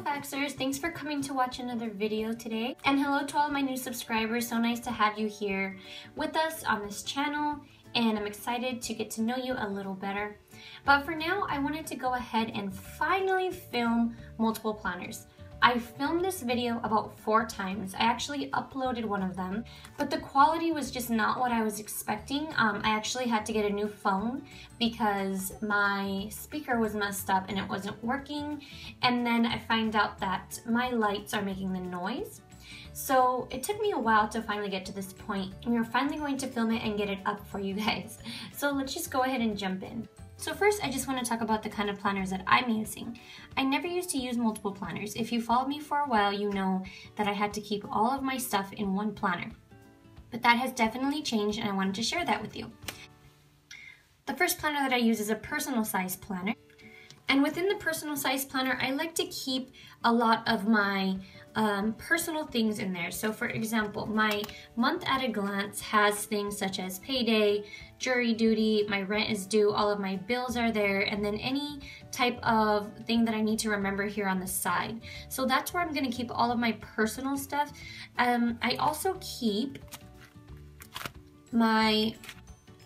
Faxers, thanks for coming to watch another video today. And hello to all of my new subscribers, so nice to have you here with us on this channel, and I'm excited to get to know you a little better. But for now, I wanted to go ahead and finally film multiple planners. I filmed this video about 4 times. I actually uploaded one of them, but the quality was just not what I was expecting. I actually had to get a new phone because my speaker was messed up and it wasn't working. And then I find out that my lights are making the noise. So it took me a while to finally get to this point. We are finally going to film it and get it up for you guys. So let's just go ahead and jump in. So first, I just want to talk about the kind of planners that I'm using. I never used to use multiple planners. If you followed me for a while, you know that I had to keep all of my stuff in one planner. But that has definitely changed, and I wanted to share that with you. The first planner that I use is a personal size planner. And within the personal size planner, I like to keep a lot of my personal things in there. So for example, my month at a glance has things such as payday, jury duty, my rent is due, all of my bills are there, and then any type of thing that I need to remember here on the side. So that's where I'm gonna keep all of my personal stuff. I also keep my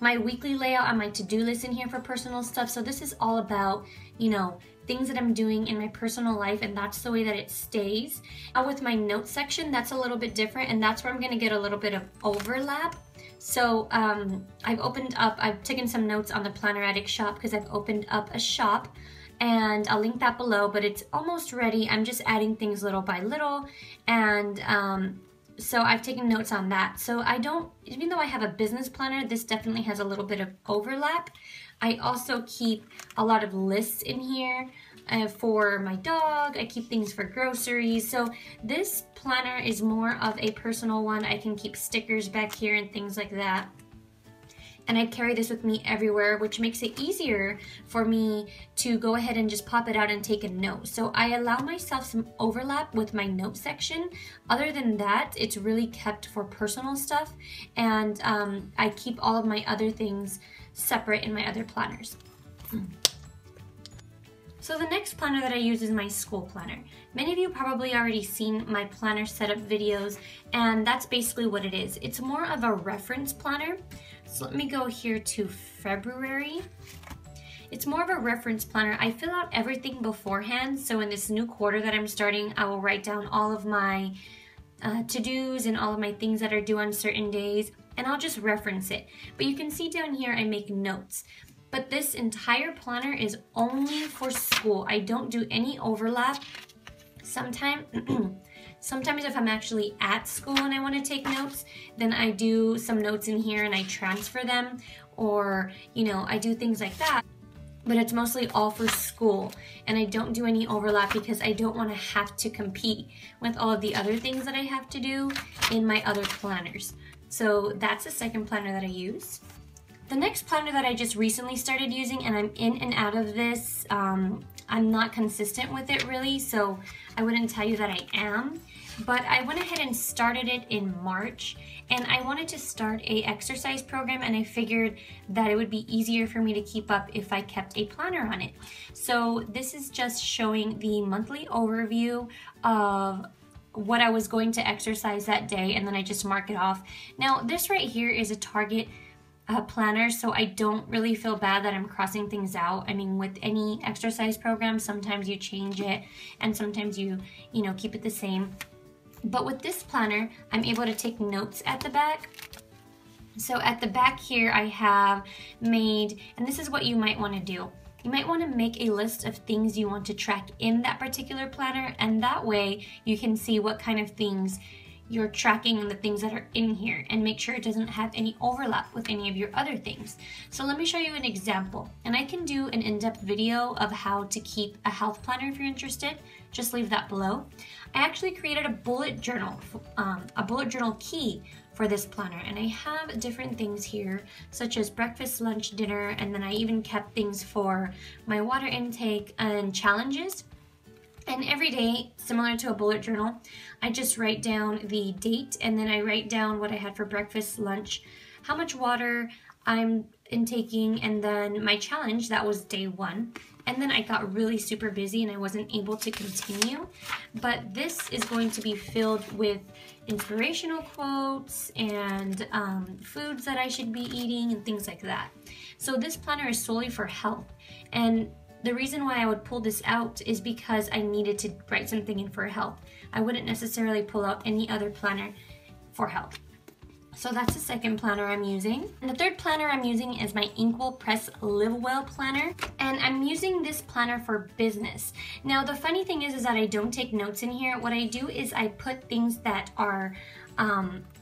weekly layout on my to-do list in here for personal stuff. So this is all about, you know, things that I'm doing in my personal life, and that's the way that it stays. With my notes section, that's a little bit different, and that's where I'm gonna get a little bit of overlap. So I've taken some notes on the Planner Addict shop because I've opened up a shop, and I'll link that below, but it's almost ready. I'm just adding things little by little, and so I've taken notes on that. So I don't, even though I have a business planner, this definitely has a little bit of overlap. I also keep a lot of lists in here for my dog. I keep things for groceries. So this planner is more of a personal one. I can keep stickers back here and things like that. And I carry this with me everywhere, which makes it easier for me to go ahead and just pop it out and take a note. So I allow myself some overlap with my note section. Other than that, it's really kept for personal stuff. And I keep all of my other things separate in my other planners. So the next planner that I use is my school planner. Many of you probably already seen my planner setup videos, and that's basically what it is. It's more of a reference planner. So let me go here to February. It's more of a reference planner. I fill out everything beforehand. So in this new quarter that I'm starting, I will write down all of my to-dos and all of my things that are due on certain days, and I'll just reference it. But you can see down here, I make notes. But this entire planner is only for school. I don't do any overlap. Sometimes if I'm actually at school and I want to take notes, then I do some notes in here and I transfer them, or, you know, I do things like that. But it's mostly all for school, and I don't do any overlap because I don't want to have to compete with all of the other things that I have to do in my other planners. So that's the second planner that I use. The next planner that I just recently started using, and I'm in and out of this, I'm not consistent with it really, so I wouldn't tell you that I am, but I went ahead and started it in March, and I wanted to start a exercise program, and I figured that it would be easier for me to keep up if I kept a planner on it. So this is just showing the monthly overview of what I was going to exercise that day, and then I just mark it off. Now this right here is a Target planner, so I don't really feel bad that I'm crossing things out. I mean, with any exercise program, sometimes you change it and sometimes you know, keep it the same. But with this planner, I'm able to take notes at the back. So at the back here, I have made, and this is what you might want to do. You might want to make a list of things you want to track in that particular planner, and that way you can see what kind of things you're tracking and the things that are in here, and make sure it doesn't have any overlap with any of your other things. So let me show you an example, and I can do an in-depth video of how to keep a health planner if you're interested. Just leave that below. I actually created a bullet journal key for this planner, and I have different things here such as breakfast, lunch, dinner, and then I even kept things for my water intake and challenges. And every day, similar to a bullet journal, I just write down the date, and then I write down what I had for breakfast, lunch, how much water I'm intaking, and then my challenge, that was day 1. and then I got really super busy and I wasn't able to continue. But this is going to be filled with inspirational quotes and foods that I should be eating and things like that. So this planner is solely for health, and the reason why I would pull this out is because I needed to write something in for health. I wouldn't necessarily pull out any other planner for health. So that's the second planner I'm using. And the third planner I'm using is my Inkwell Press Live Well planner. And I'm using this planner for business. Now the funny thing is that I don't take notes in here. What I do is I put things that are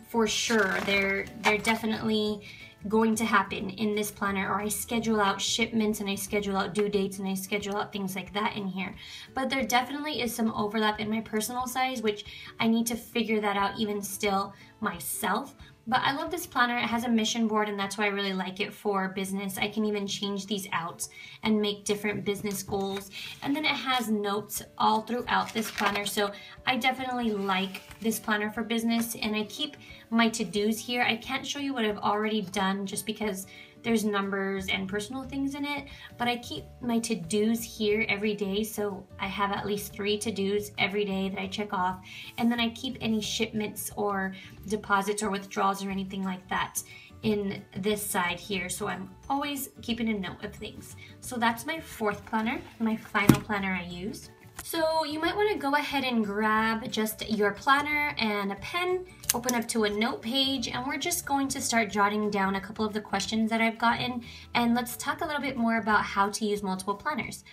for sure. They're definitely going to happen in this planner, or I schedule out shipments and I schedule out due dates and I schedule out things like that in here. But there definitely is some overlap in my personal size, which I need to figure that out even still myself. But I love this planner. It has a mission board, and that's why I really like it for business. I can even change these out and make different business goals. And then it has notes all throughout this planner. So I definitely like this planner for business, and I keep my to-dos here. I can't show you what I've already done just because there's numbers and personal things in it, but I keep my to-dos here every day, so I have at least 3 to-dos every day that I check off, and then I keep any shipments or deposits or withdrawals or anything like that in this side here, so I'm always keeping a note of things. So that's my fourth planner, my final planner I use. So you might want to go ahead and grab just your planner and a pen, open up to a note page, and we're just going to start jotting down a couple of the questions that I've gotten, and let's talk a little bit more about how to use multiple planners.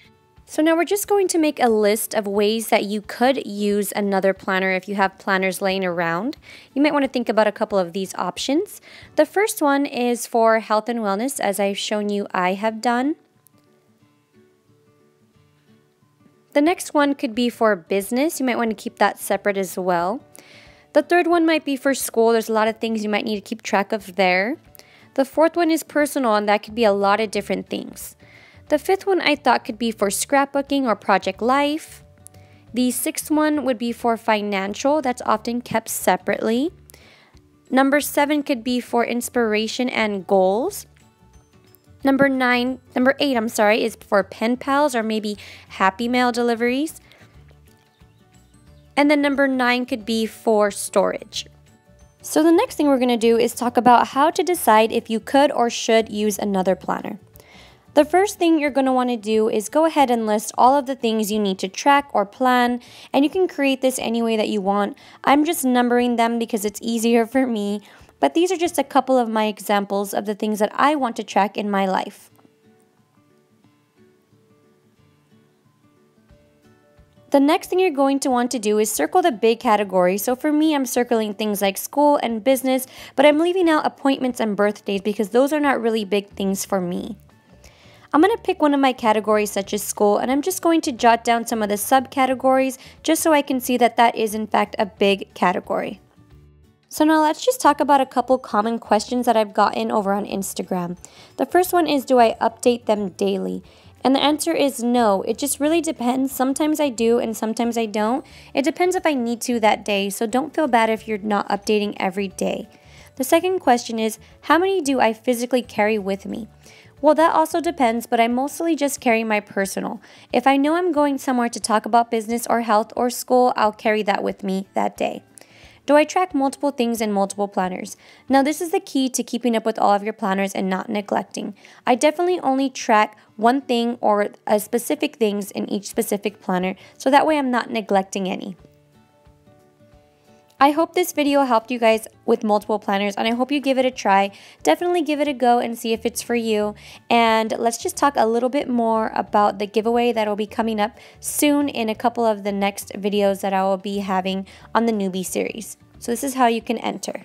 So now we're just going to make a list of ways that you could use another planner if you have planners laying around. You might want to think about a couple of these options. The first one is for health and wellness, as I've shown you I have done. The next one could be for business. You might want to keep that separate as well. The third one might be for school. There's a lot of things you might need to keep track of there. The fourth one is personal, and that could be a lot of different things. The fifth one I thought could be for scrapbooking or project life. The sixth one would be for financial. That's often kept separately. Number 7 could be for inspiration and goals. Number 8, is for pen pals or maybe happy mail deliveries. And then number 9 could be for storage. So the next thing we're going to do is talk about how to decide if you could or should use another planner. The first thing you're going to want to do is go ahead and list all of the things you need to track or plan, and you can create this any way that you want. I'm just numbering them because it's easier for me. But these are just a couple of my examples of the things that I want to track in my life. The next thing you're going to want to do is circle the big categories. So for me, I'm circling things like school and business, but I'm leaving out appointments and birthdays because those are not really big things for me. I'm going to pick one of my categories such as school, and I'm just going to jot down some of the subcategories just so I can see that that is in fact a big category. So now let's just talk about a couple common questions that I've gotten over on Instagram. The first one is, do I update them daily? And the answer is no. It just really depends. Sometimes I do and sometimes I don't. It depends if I need to that day, so don't feel bad if you're not updating every day. The second question is, how many do I physically carry with me? Well, that also depends, but I mostly just carry my personal. If I know I'm going somewhere to talk about business or health or school, I'll carry that with me that day. Do I track multiple things in multiple planners? Now, this is the key to keeping up with all of your planners and not neglecting. I definitely only track one thing or specific things in each specific planner, so that way I'm not neglecting any. I hope this video helped you guys with multiple planners, and I hope you give it a try. Definitely give it a go and see if it's for you. And let's just talk a little bit more about the giveaway that will be coming up soon in a couple of the next videos that I will be having on the Newbie series. So this is how you can enter.